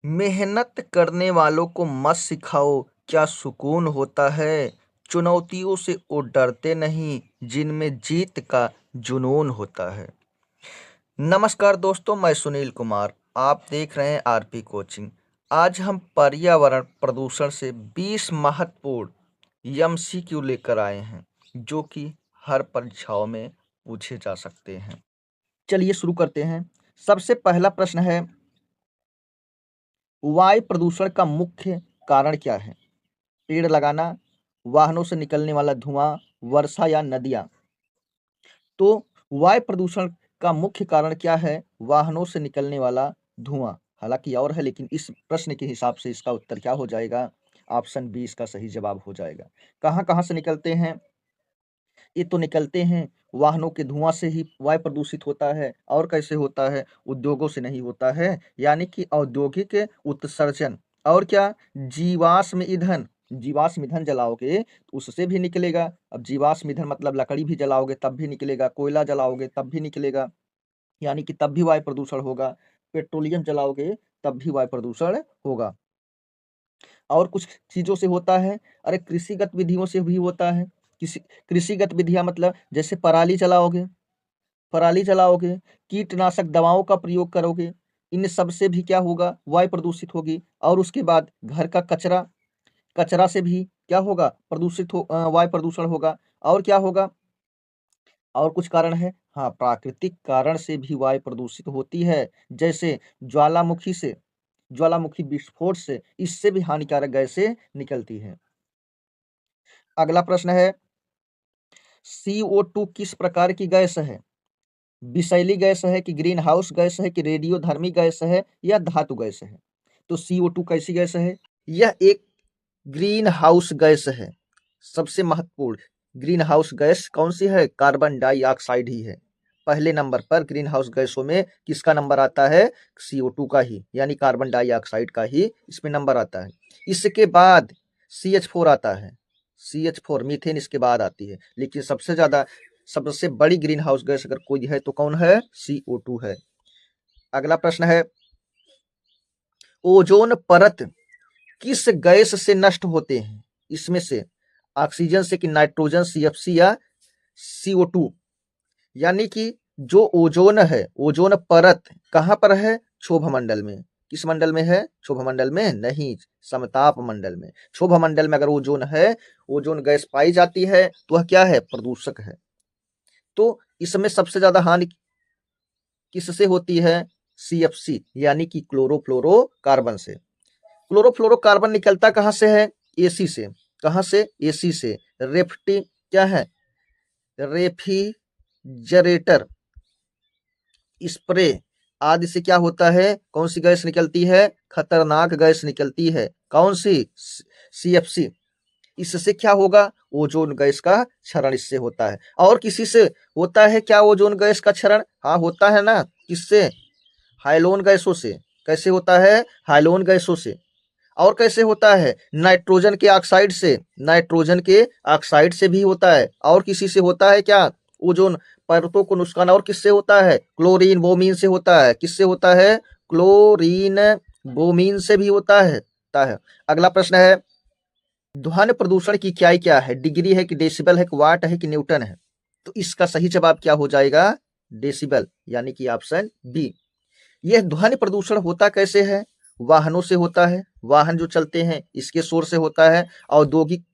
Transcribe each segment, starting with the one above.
मेहनत करने वालों को मत सिखाओ क्या सुकून होता है। चुनौतियों से वो डरते नहीं जिनमें जीत का जुनून होता है। नमस्कार दोस्तों, मैं सुनील कुमार। आप देख रहे हैं आरपी कोचिंग। आज हम पर्यावरण प्रदूषण से 20 महत्वपूर्ण एमसीक्यू लेकर आए हैं जो कि हर परीक्षाओं में पूछे जा सकते हैं। चलिए शुरू करते हैं। सबसे पहला प्रश्न है, वायु प्रदूषण का मुख्य कारण क्या है? पेड़ लगाना, वाहनों से निकलने वाला धुआं, वर्षा या नदियाँ? तो वायु प्रदूषण का मुख्य कारण क्या है? वाहनों से निकलने वाला धुआं। हालांकि और है, लेकिन इस प्रश्न के हिसाब से इसका उत्तर क्या हो जाएगा? ऑप्शन बी इसका सही जवाब हो जाएगा। कहाँ कहाँ से निकलते हैं? ये तो निकलते हैं वाहनों के धुआं से ही वायु प्रदूषित होता है। और कैसे होता है? उद्योगों से नहीं होता है, यानी कि औद्योगिक उत्सर्जन। और क्या? जीवाश्म ईंधन। जीवाश्म ईंधन जलाओगे तो उससे भी निकलेगा। अब जीवाश्म ईंधन मतलब लकड़ी भी जलाओगे तब भी निकलेगा, कोयला जलाओगे तब भी निकलेगा, यानी कि तब भी वायु प्रदूषण होगा। पेट्रोलियम जलाओगे तब भी वायु प्रदूषण होगा। और कुछ चीज़ों से होता है। अरे कृषि गतिविधियों से भी होता है। किसी कृषि गतिविधियां मतलब जैसे पराली जलाओगे, कीटनाशक दवाओं का प्रयोग करोगे, इन सब से भी क्या होगा? वायु प्रदूषित होगी। और उसके बाद घर का कचरा कचरा से भी क्या होगा? वायु प्रदूषण होगा। और क्या होगा? और कुछ कारण है। हाँ, प्राकृतिक कारण से भी वायु प्रदूषित होती है, जैसे ज्वालामुखी विस्फोट से, इससे भी हानिकारक गैसें निकलती हैं। अगला प्रश्न है, CO2 किस प्रकार की गैस है? विषैली गैस है कि ग्रीन हाउस गैस है कि रेडियोधर्मी गैस है या धातु गैस है? तो CO2 कैसी गैस है? यह एक ग्रीन हाउस गैस है। सबसे महत्वपूर्ण ग्रीन हाउस गैस कौन सी है? कार्बन डाइऑक्साइड ही है। पहले नंबर पर ग्रीन हाउस गैसों में किसका नंबर आता है? CO2 का ही, यानी कार्बन डाइऑक्साइड का ही इसमें नंबर आता है। इसके बाद CH4 आता है। CH4 मीथेन इसके बाद आती है, लेकिन सबसे बड़ी ग्रीन हाउस गैस अगर कोई है तो कौन है? CO2 है। अगला प्रश्न है, ओजोन परत किस गैस से नष्ट होते हैं? इसमें से ऑक्सीजन से कि नाइट्रोजन, CFC या CO2? यानी कि जो ओजोन है, ओजोन परत कहाँ पर है? क्षोभ मंडल में। किस मंडल में है? क्षोभ मंडल में नहीं, समताप मंडल में। क्षोभ मंडल में अगर ओजोन है, ओजोन गैस पाई जाती है तो वह क्या है? प्रदूषक है। तो इसमें सबसे ज्यादा हानि किससे होती है? CFC यानी कि क्लोरोफ्लोरोकार्बन से। क्लोरोफ्लोरोकार्बन निकलता कहाँ से है? AC से। कहाँ से? AC से। क्या है? रेफ्रिजरेटर, स्प्रे आदि से क्या होता है? कौन सी गैस निकलती है? खतरनाक गैस निकलती है। कौन सी? CFC। इससे क्या होगा? ओजोन गैस का क्षरण इससे होता है। और किसी से होता है क्या ओजोन गैस का क्षरण? हाँ होता है ना। किससे? हाइलोन गैसों से। कैसे होता है? हाइलोन गैसों से। और कैसे होता है? नाइट्रोजन के ऑक्साइड से। नाइट्रोजन के ऑक्साइड से भी होता है। और किसी से होता है क्या? ओजोन परतों को नुकसान और किससे होता है? क्लोरीन बोमीन से होता है। किससे होता है? क्लोरीन बोमीन से भी होता है। अगला प्रश्न है, ध्वनि प्रदूषण की इकाई क्या है? डिग्री है कि डेसिबल है कि वाट है कि न्यूटन है? तो इसका सही जवाब क्या हो जाएगा? डेसिबल, यानी कि ऑप्शन बी। यह ध्वनि प्रदूषण होता कैसे है? वाहनों से होता है। वाहन जो चलते हैं इसके शोर से होता है। औद्योगिक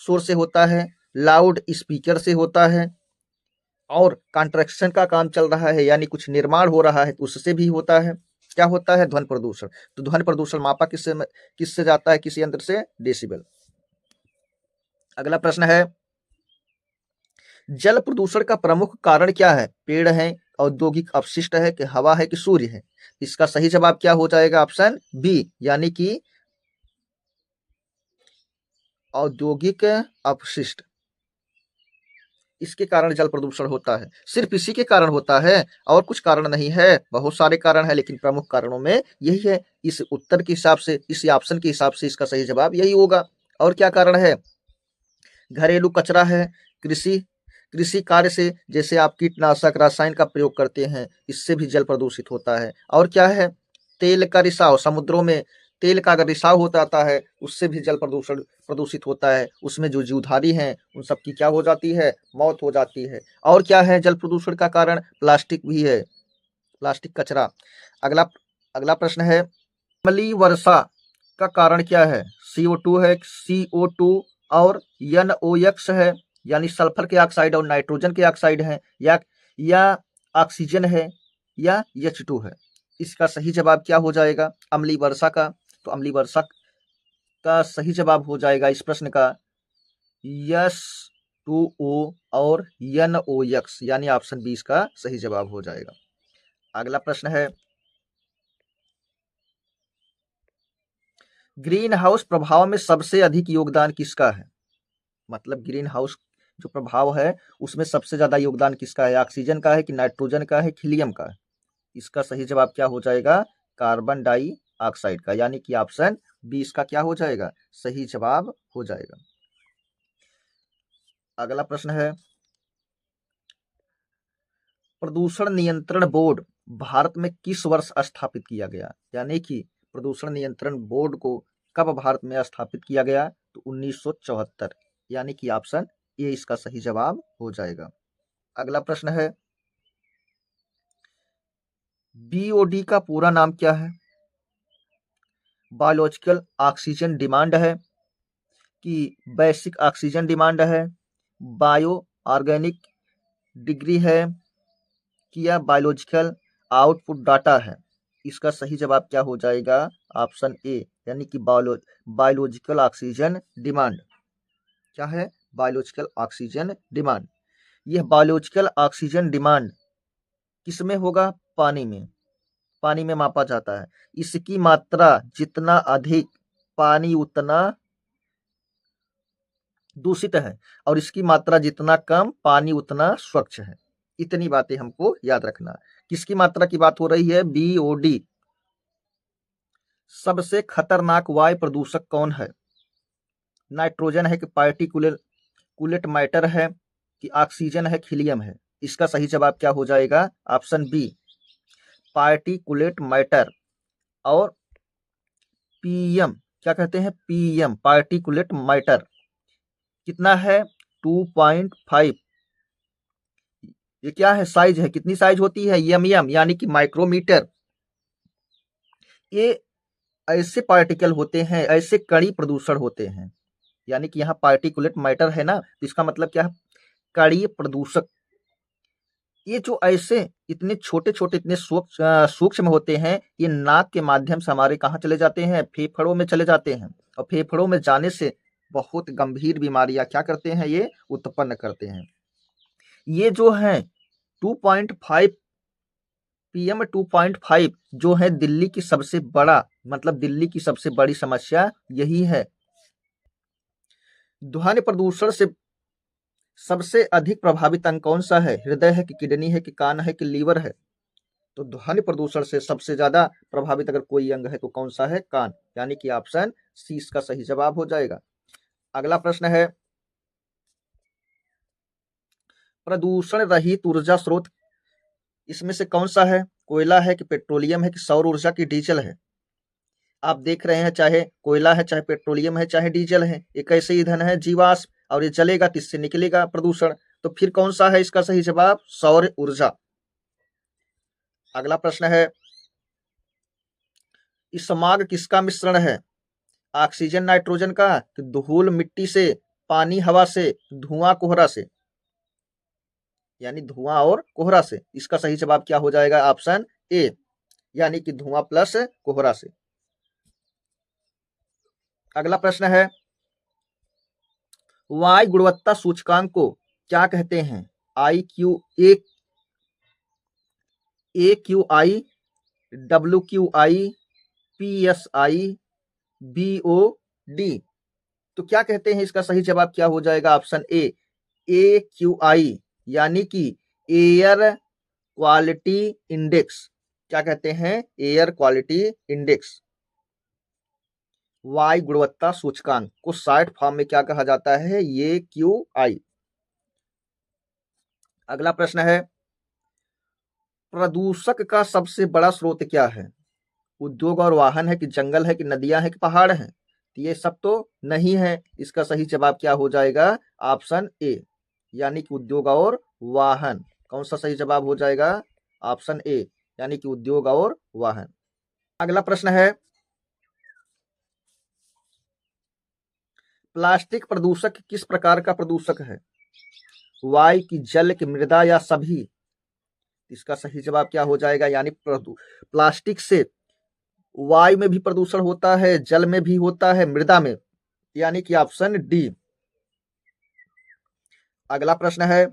शोर से होता है। लाउड स्पीकर से होता है। और कंस्ट्रक्शन का काम चल रहा है, यानी कुछ निर्माण हो रहा है, उससे भी होता है। क्या होता है? ध्वनि प्रदूषण। तो ध्वनि प्रदूषण मापा किससे जाता है? किसी यंत्र से, डेसिबल। अगला प्रश्न है, जल प्रदूषण का प्रमुख कारण क्या है? पेड़ है, औद्योगिक अपशिष्ट है कि हवा है कि सूर्य है? इसका सही जवाब क्या हो जाएगा? ऑप्शन बी, यानी कि औद्योगिक अपशिष्ट। इसके कारण जल प्रदूषण होता है। सिर्फ इसी के कारण होता है, और कुछ कारण नहीं है। बहुत सारे कारण है, लेकिन प्रमुख कारणों में यही है। इस उत्तर के हिसाब से, इस ऑप्शन के हिसाब से इसका सही जवाब यही होगा। और क्या कारण है? घरेलू कचरा है। कृषि कृषि कार्य से, जैसे आप कीटनाशक रसायन का प्रयोग करते हैं, इससे भी जल प्रदूषित होता है। और क्या है? तेल का रिसाव, समुद्रों में तेल का अगर रिसाव हो जाता है उससे भी जल प्रदूषण प्रदूषित होता है, उसमें जो जीवधारी हैं उन सब की क्या हो जाती है, मौत हो जाती है। और क्या है जल प्रदूषण का कारण? प्लास्टिक भी है, प्लास्टिक कचरा। अगला अगला प्रश्न है, अम्लीय वर्षा का कारण क्या है? CO2 है, CO2 और NOx है, यानी सल्फर के ऑक्साइड और नाइट्रोजन के ऑक्साइड है, या ऑक्सीजन है, या H2 है। इसका सही जवाब क्या हो जाएगा अम्लीय वर्षा का? तो अम्लीय वर्षा का सही जवाब हो जाएगा इस प्रश्न का H2O और NOx, यानी ऑप्शन 20 का सही जवाब हो जाएगा। अगला प्रश्न है, ग्रीन हाउस प्रभाव में सबसे अधिक योगदान किसका है? मतलब ग्रीन हाउस जो प्रभाव है उसमें सबसे ज्यादा योगदान किसका है? ऑक्सीजन का है कि नाइट्रोजन का है, हीलियम का है? इसका सही जवाब क्या हो जाएगा? कार्बन डाइऑक्साइड का, यानी कि ऑप्शन 20 का क्या हो जाएगा? सही जवाब हो जाएगा। अगला प्रश्न है, प्रदूषण नियंत्रण बोर्ड भारत में किस वर्ष स्थापित किया गया? यानी कि प्रदूषण नियंत्रण बोर्ड को कब भारत में स्थापित किया गया? तो 1974, यानी कि ऑप्शन ए इसका सही जवाब हो जाएगा। अगला प्रश्न है, BOD का पूरा नाम क्या है? बायोलॉजिकल ऑक्सीजन डिमांड है कि बेसिक ऑक्सीजन डिमांड है, बायो ऑर्गेनिक डिग्री है कि या बायोलॉजिकल आउटपुट डाटा है? इसका सही जवाब क्या हो जाएगा? ऑप्शन ए, यानी कि बायोलॉजिकल ऑक्सीजन डिमांड। क्या है? Biological oxygen demand. यह बायोलॉजिकल ऑक्सीजन डिमांड किसमें होगा? पानी में, पानी में मापा जाता है। इसकी मात्रा जितना अधिक पानी उतना दूषित है, और इसकी मात्रा जितना कम पानी उतना स्वच्छ है। इतनी बातें हमको याद रखना। किसकी मात्रा की बात हो रही है? BOD। सबसे खतरनाक वायु प्रदूषक कौन है? नाइट्रोजन है कि पार्टिकुलेट मैटर है कि ऑक्सीजन है, हीलियम है? इसका सही जवाब क्या हो जाएगा? ऑप्शन बी, पार्टिकुलेट मैटर और PM। क्या कहते हैं? PM, particulate matter. कितना है? 2.5। ये क्या है? साइज है। कितनी साइज होती है? MM, यानी कि माइक्रोमीटर। ये ऐसे पार्टिकल होते हैं, ऐसे कड़ी प्रदूषण होते हैं, यानी कि यहाँ पार्टिकुलेट मैटर है ना, तो इसका मतलब क्या है? कणीय प्रदूषक। ये जो ऐसे इतने छोटे छोटे, इतने सूक्ष्म होते हैं, ये नाक के माध्यम से हमारे कहाँ चले जाते हैं? फेफड़ों में चले जाते हैं, और फेफड़ों में जाने से बहुत गंभीर बीमारियां क्या करते हैं? ये उत्पन्न करते हैं। ये जो है 2.5 PM 2.5 जो है दिल्ली की सबसे बड़ा, मतलब दिल्ली की सबसे बड़ी समस्या यही है। ध्वनि प्रदूषण से सबसे अधिक प्रभावित अंग कौन सा है? हृदय है कि किडनी है कि कान है कि लीवर है? तो ध्वनि प्रदूषण से सबसे ज्यादा प्रभावित अगर कोई अंग है तो कौन सा है? कान, यानी कि ऑप्शन सी इसका सही जवाब हो जाएगा। अगला प्रश्न है, प्रदूषण रहित ऊर्जा स्रोत इसमें से कौन सा है? कोयला है कि पेट्रोलियम है कि सौर ऊर्जा की डीजल है? आप देख रहे हैं, चाहे कोयला है, चाहे पेट्रोलियम है, चाहे डीजल है, एक ऐसे ईंधन है जीवाश्म, और ये जलेगा तो इससे निकलेगा प्रदूषण। तो फिर कौन सा है इसका सही जवाब? सौर ऊर्जा। अगला प्रश्न है, स्माग किसका मिश्रण है? ऑक्सीजन नाइट्रोजन का कि धूल मिट्टी से, पानी हवा से, धुआं कोहरा से? यानी धुआं और कोहरा से। इसका सही जवाब क्या हो जाएगा? ऑप्शन ए, यानी कि धुआं प्लस कोहरा से। अगला प्रश्न है, वायु गुणवत्ता सूचकांक को क्या कहते हैं? AQI, WQI, PSI, BOD? तो क्या कहते हैं? इसका सही जवाब क्या हो जाएगा? ऑप्शन ए, AQI, यानी कि एयर क्वालिटी इंडेक्स। क्या कहते हैं? Air quality index. वायु गुणवत्ता सूचकांक को शॉर्ट फॉर्म में क्या कहा जाता है? AQI। अगला प्रश्न है, प्रदूषक का सबसे बड़ा स्रोत क्या है? उद्योग और वाहन है कि जंगल है कि नदियां है कि पहाड़ हैं? तो ये सब तो नहीं है। इसका सही जवाब क्या हो जाएगा? ऑप्शन ए, यानी कि उद्योग और वाहन। कौन सा सही जवाब हो जाएगा? ऑप्शन ए, यानी कि उद्योग और वाहन। अगला प्रश्न है, प्लास्टिक प्रदूषक किस प्रकार का प्रदूषक है? वायु की, जल की, मृदा या सभी? इसका सही जवाब क्या हो जाएगा? यानी प्लास्टिक से वायु में भी प्रदूषण होता है, जल में भी होता है, मृदा में, यानी कि ऑप्शन डी। अगला प्रश्न है,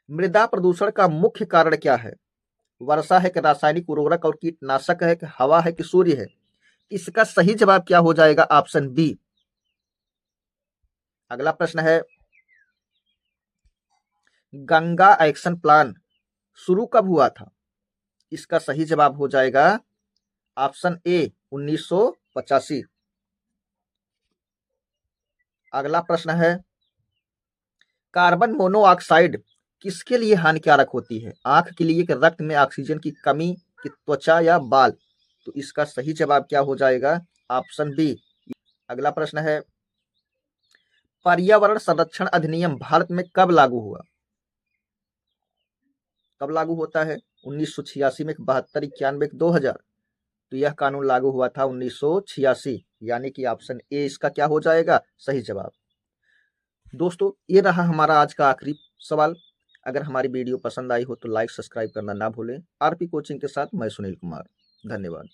मृदा प्रदूषण का मुख्य कारण क्या है? वर्षा है कि रासायनिक उर्वरक और कीटनाशक है कि हवा है कि सूर्य है? इसका सही जवाब क्या हो जाएगा? Option B. अगला प्रश्न है, गंगा एक्शन प्लान शुरू कब हुआ था? इसका सही जवाब हो जाएगा ऑप्शन ए, 1985। अगला प्रश्न है, कार्बन मोनोऑक्साइड किसके लिए हानिकारक होती है? आंख के लिए कि रक्त में ऑक्सीजन की कमी कि त्वचा या बाल? तो इसका सही जवाब क्या हो जाएगा? Option B. अगला प्रश्न है, पर्यावरण संरक्षण अधिनियम भारत में कब लागू हुआ? कब लागू होता है? 1986 में, 72, 91, 2000? तो यह कानून लागू हुआ था 1986, यानी कि ऑप्शन ए इसका क्या हो जाएगा? सही जवाब। दोस्तों, ये रहा हमारा आज का आखिरी सवाल। अगर हमारी वीडियो पसंद आई हो तो लाइक सब्सक्राइब करना ना भूलें। आरपी कोचिंग के साथ मैं सुनील कुमार। धन्यवाद।